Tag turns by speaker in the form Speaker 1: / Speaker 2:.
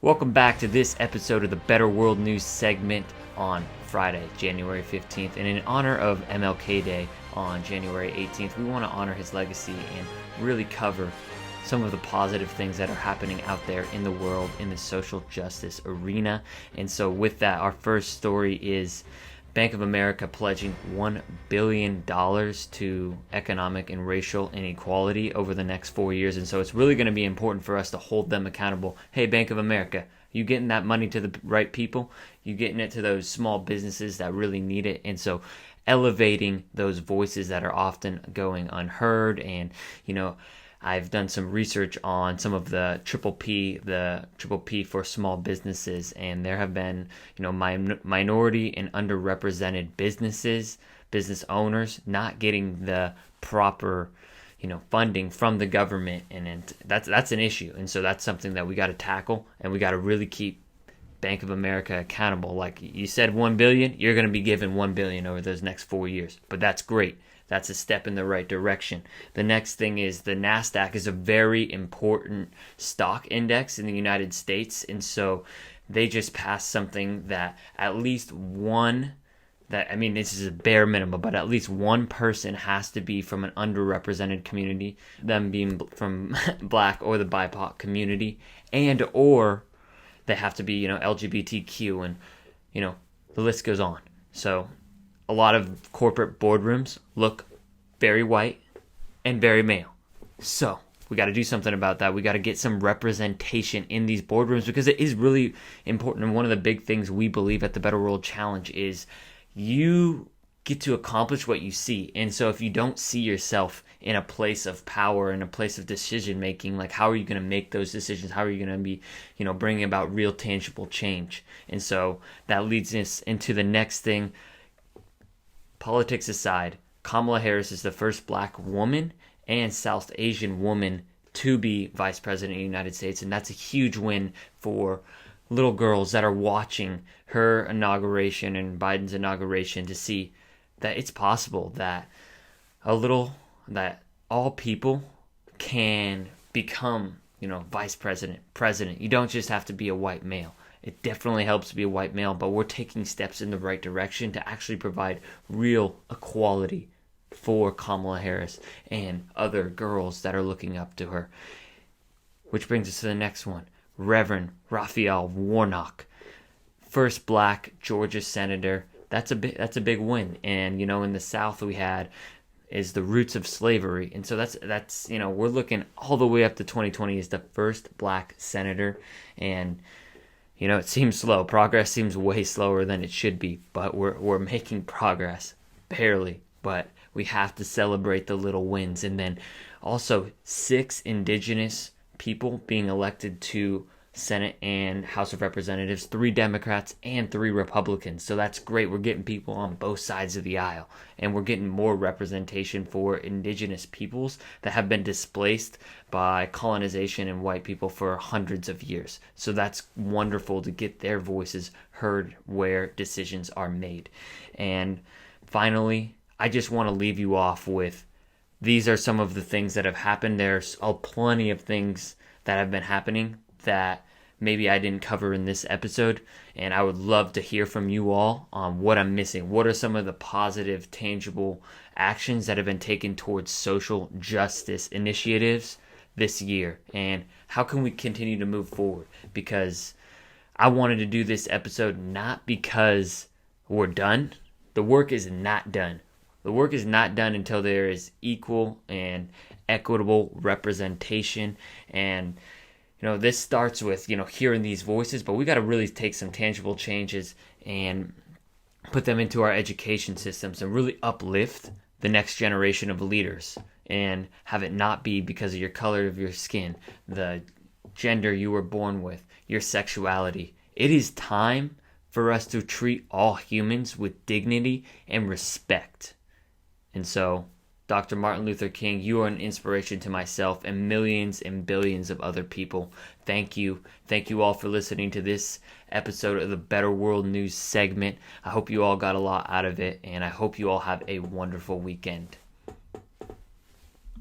Speaker 1: Welcome back to this episode of the Better World News segment on Friday, January 15th. And in honor of MLK Day on January 18th, we want to honor his legacy and really cover some of the positive things that are happening out there in the world in the social justice arena. And so with that, our first story is Bank of America pledging $1 billion to economic and racial inequality over the next 4 years. And so it's really going to be important for us to hold them accountable. Hey, Bank of America, you getting that money to the right people? You getting it to those small businesses that really need it? And so elevating those voices that are often going unheard. And, I've done some research on some of the triple P for small businesses, and there have been, minority and underrepresented business owners not getting the proper, funding from the government, and that's an issue. And so that's something that we got to tackle, and we got to really keep Bank of America accountable. Like you said, $1 billion, you're going to be given $1 billion over those next 4 years, but that's great. That's a step in the right direction. The next thing is the Nasdaq is a very important stock index in the United States. And so they just passed something that at least this is a bare minimum, but at least one person has to be from an underrepresented community, them being from Black or the BIPOC community, and or they have to be, LGBTQ, and, the list goes on. So a lot of corporate boardrooms look very white and very male. So we got to do something about that. We got to get some representation in these boardrooms because it is really important. And one of the big things we believe at the Better World Challenge is you get to accomplish what you see. And so if you don't see yourself in a place of power, in a place of decision making, like how are you going to make those decisions? How are you going to be, bringing about real tangible change? And so that leads us into the next thing. Politics aside, Kamala Harris is the first Black woman and South Asian woman to be vice president of the United States. And that's a huge win for little girls that are watching her inauguration and Biden's inauguration to see that it's possible that all people can become, vice president, president. You don't just have to be a white male. It definitely helps to be a white male, but we're taking steps in the right direction to actually provide real equality for Kamala Harris and other girls that are looking up to her. Which brings us to the next one. Rev Raphael Warnock, first Black Georgia senator. That's a big win. And in the South we had is the roots of slavery, and so that's we're looking all the way up to 2020 as the first Black senator. And it seems slow. Progress seems way slower than it should be, but we're making progress, barely. But we have to celebrate the little wins. And then also 6 indigenous people being elected to Senate and House of Representatives, 3 Democrats and 3 Republicans. So that's great. We're getting people on both sides of the aisle, and we're getting more representation for indigenous peoples that have been displaced by colonization and white people for hundreds of years. So that's wonderful to get their voices heard where decisions are made. And finally, I just want to leave you off with these are some of the things that have happened. There's plenty of things that have been happening that maybe I didn't cover in this episode, and I would love to hear from you all on what I'm missing. What are some of the positive, tangible actions that have been taken towards social justice initiatives this year, and how can we continue to move forward? Because I wanted to do this episode not because we're done. The work is not done. The work is not done until there is equal and equitable representation. And this starts with, hearing these voices, but we got to really take some tangible changes and put them into our education systems and really uplift the next generation of leaders and have it not be because of your color of your skin, the gender you were born with, your sexuality. It is time for us to treat all humans with dignity and respect. And so, Dr. Martin Luther King, you are an inspiration to myself and millions and billions of other people. Thank you. Thank you all for listening to this episode of the Better World News segment. I hope you all got a lot out of it, and I hope you all have a wonderful weekend.